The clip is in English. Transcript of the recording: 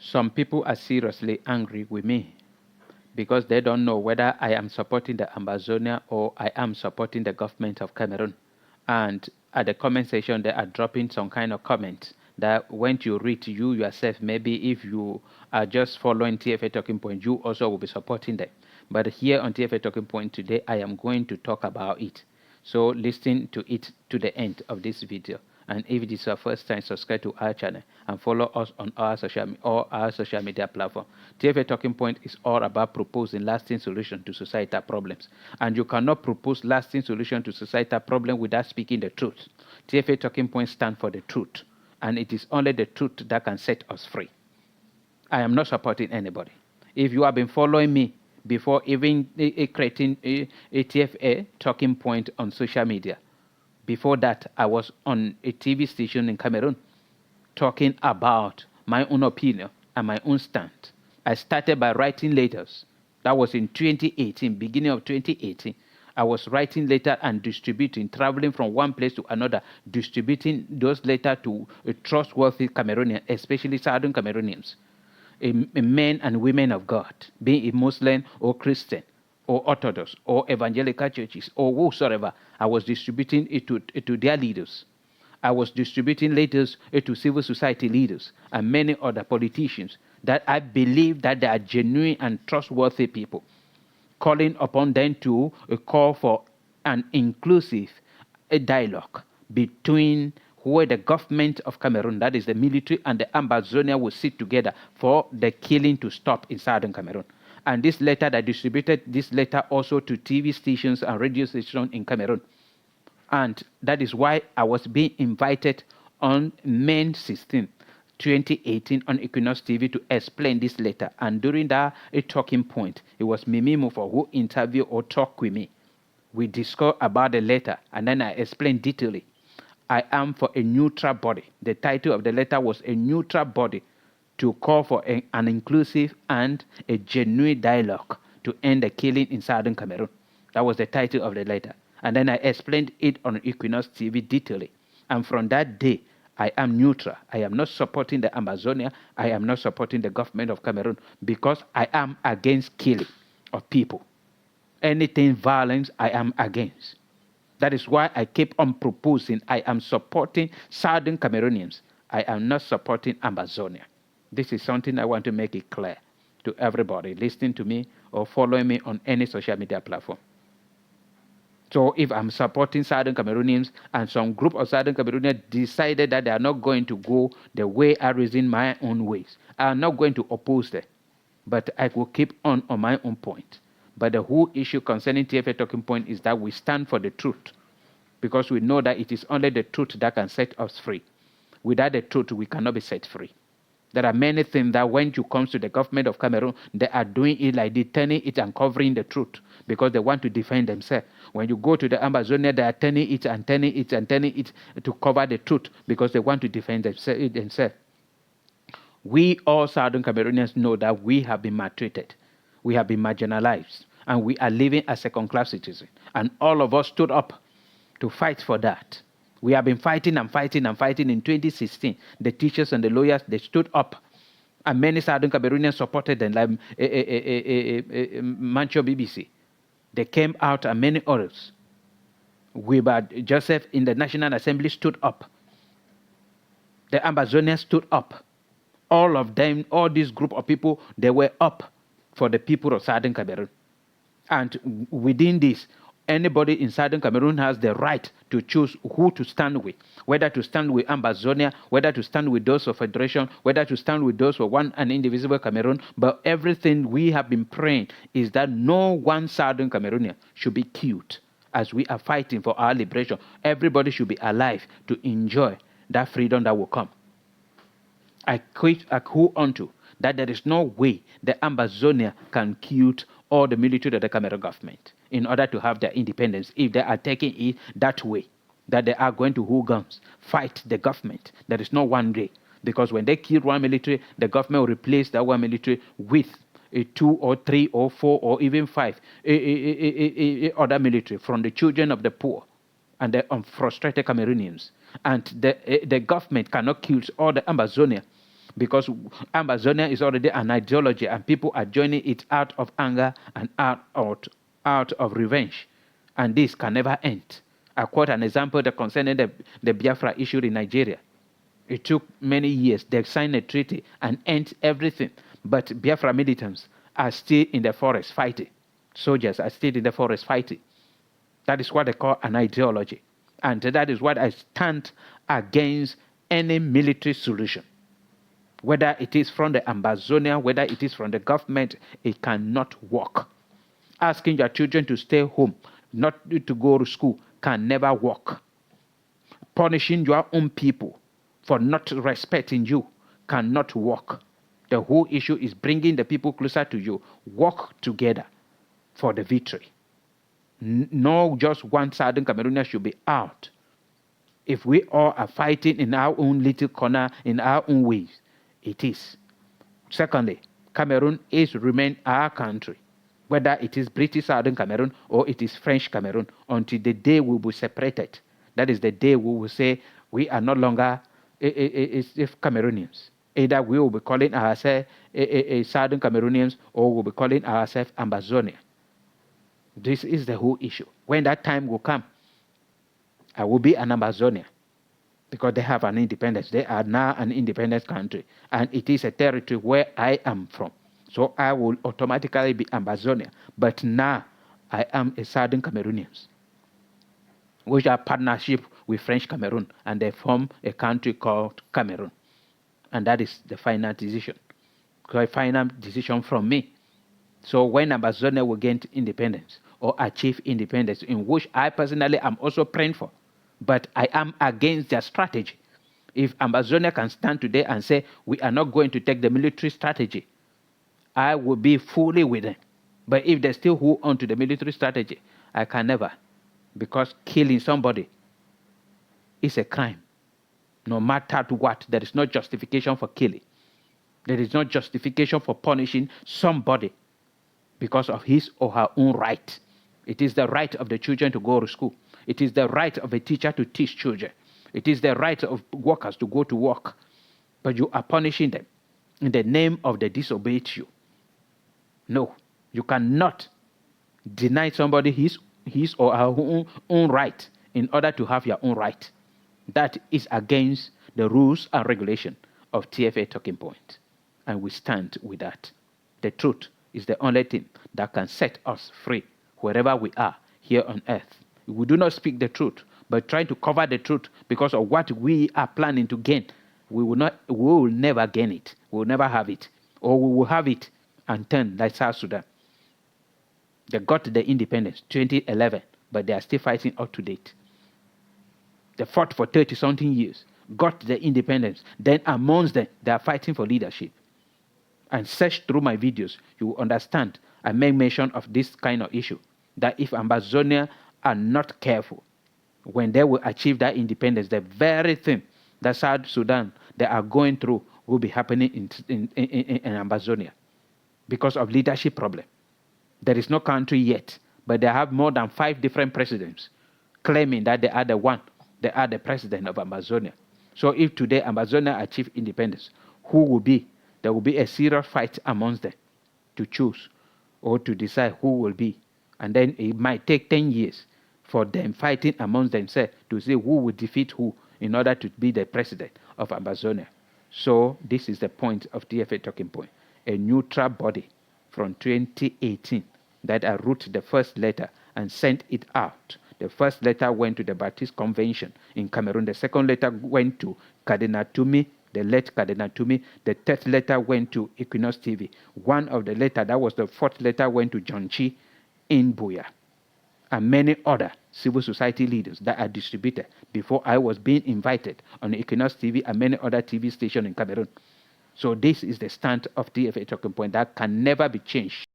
Some people are seriously angry with me because they don't know whether I am supporting the Amazonia or I am supporting the government of Cameroon. And at the comment section, they are dropping some kind of comments that when you read you yourself, maybe if you are just following TFA Talking Point, you also will be supporting them. But here on TFA Talking Point today, I am going to talk about it. So listen to it to the end of this video. And if it is your first time, subscribe to our channel and follow us on all our social media platforms. TFA Talking Point is all about proposing lasting solutions to societal problems. And you cannot propose lasting solutions to societal problems without speaking the truth. TFA Talking Point stands for the truth. And it is only the truth that can set us free. I am not supporting anybody. If you have been following me before even creating a TFA Talking Point on social media, before that, I was on a TV station in Cameroon talking about my own opinion and my own stand. I started by writing letters. That was in 2018, beginning of 2018. I was writing letters and distributing, traveling from one place to another, distributing those letters to trustworthy Cameroonians, especially Southern Cameroonians, men and women of God, being a Muslim or Christian, or Orthodox, or evangelical churches, or whosoever. I was distributing it to their leaders. I was distributing letters to civil society leaders and many other politicians that I believe that they are genuine and trustworthy people, calling upon them to call for an inclusive dialogue between where the government of Cameroon, that is the military, and the Amazonia will sit together for the killing to stop in Southern Cameroon. And this letter, I distributed this letter also to TV stations and radio stations in Cameroon. And that is why I was being invited on May 16, 2018 on Equinox TV to explain this letter. And during that talking point, it was Mimi Mufo who interviewed or talked with me. We discussed about the letter, and then I explained detailedly. I am for a neutral body. The title of the letter was A Neutral Body to Call for an Inclusive and a Genuine Dialogue to End the Killing in Southern Cameroon. That was the title of the letter. And then I explained it on Equinox TV detailedly. And from that day, I am neutral. I am not supporting the Amazonia. I am not supporting the government of Cameroon because I am against killing of people. Anything violence, I am against. That is why I keep on proposing I am supporting Southern Cameroonians. I am not supporting Amazonia. This is something I want to make it clear to everybody listening to me or following me on any social media platform. So if I'm supporting Southern Cameroonians and some group of Southern Cameroonians decided that they are not going to go the way I reason my own ways, I am not going to oppose them, but I will keep on my own point. But the whole issue concerning TFA Talking Point is that we stand for the truth because we know that it is only the truth that can set us free. Without the truth, we cannot be set free. There are many things that when you come to the government of Cameroon, they are doing it like they turning it and covering the truth because they want to defend themselves. When you go to the Amazonia, they are turning it and turning it and turning it to cover the truth because they want to defend themselves. We all Southern Cameroonians know that we have been maltreated. We have been marginalized. And we are living as second-class citizens. And all of us stood up to fight for that. We have been fighting and fighting and fighting. In 2016, the teachers and the lawyers, they stood up. And many Southern Cameroonians supported them, like Mancho BBC. They came out and many others. Joseph in the National Assembly stood up. The Amazonians stood up. All of them, all this group of people, they were up for the people of Southern Cameroon. And within this, anybody in Southern Cameroon has the right to choose who to stand with, whether to stand with Amazonia, whether to stand with those of Federation, whether to stand with those for one and indivisible Cameroon. But everything we have been praying is that no one Southern Cameroonian should be killed as we are fighting for our liberation. Everybody should be alive to enjoy that freedom that will come. I hold on to that there is no way the Amazonia can kill all the military of the Cameroon government in order to have their independence if they are taking it that way, that they are going to hold guns, fight the government. There is no one way. Because when they kill one military, the government will replace that one military with 2 or 3 or 4 or even 5 other military from the children of the poor and the frustrated Cameroonians. And the government cannot kill all the Amazonia because Ambazonia is already an ideology and people are joining it out of anger and out of revenge. And this can never end. I quote an example that concerning the Biafra issue in Nigeria. It took many years. They signed a treaty and end everything. But Biafra militants are still in the forest fighting. Soldiers are still in the forest fighting. That is what they call an ideology. And that is what I stand against any military solution. Whether it is from the Ambazonia, whether it is from the government, it cannot work. Asking your children to stay home, not to go to school, can never work. Punishing your own people for not respecting you cannot work. The whole issue is bringing the people closer to you. Work together for the victory. No, just one Southern Cameroonian should be out. If we all are fighting in our own little corner, in our own ways, it is. Secondly, Cameroon remain our country, whether it is British Southern Cameroon or it is French Cameroon, until the day we will be separated. That is the day we will say we are no longer Cameroonians. Either we will be calling ourselves Southern Cameroonians or we will be calling ourselves Ambazonia. This is the whole issue. When that time will come, I will be an Ambazonia because they have an independence. They are now an independent country, and it is a territory where I am from. So I will automatically be Ambazonia. But now I am a Southern Cameroonian, which are partnership with French Cameroon, and they form a country called Cameroon. And that is the final decision. The final decision from me. So when Ambazonia will gain independence or achieve independence, in which I personally am also praying for, but I am against their strategy. If Ambazonia can stand today and say, we are not going to take the military strategy, I will be fully with them. But if they still hold on to the military strategy, I can never. Because killing somebody is a crime. No matter what, there is no justification for killing. There is no justification for punishing somebody because of his or her own right. It is the right of the children to go to school. It is the right of a teacher to teach children. It is the right of workers to go to work. But you are punishing them in the name of the disobeyed you. No, you cannot deny somebody his or her own right in order to have your own right. That is against the rules and regulation of TFA Talking Point. And we stand with that. The truth is the only thing that can set us free wherever we are here on earth. We do not speak the truth, but try to cover the truth because of what we are planning to gain. We will never gain it. We will never have it. Or we will have it and turn like South Sudan. They got the independence 2011, but they are still fighting up to date. They fought for 30-something years, got the independence. Then amongst them, they are fighting for leadership. And search through my videos, you will understand. I make mention of this kind of issue, that if Ambazonia are not careful, when they will achieve that independence, the very thing that South Sudan they are going through will be happening in Ambazonia because of leadership problem. There is no country yet, but they have more than 5 different presidents claiming that they are the one, they are the president of Ambazonia. So if today Ambazonia achieve independence, who will be? There will be a serious fight amongst them to choose or to decide who will be. And then it might take 10 years for them fighting amongst themselves to see who will defeat who in order to be the president of Ambazonia. So this is the point of TFA Talking Point, a neutral body from 2018 that I wrote the first letter and sent it out. The first letter went to the Baptist Convention in Cameroon. The second letter went to Cardinal Tumi, the late Cardinal Tumi. The third letter went to Equinox TV. One of the letter, that was the fourth letter, went to John Chi in Buya. And many other civil society leaders that are distributed before I was being invited on Equinox TV and many other TV stations in Cameroon. So this is the stand of TFA Talking Point that can never be changed.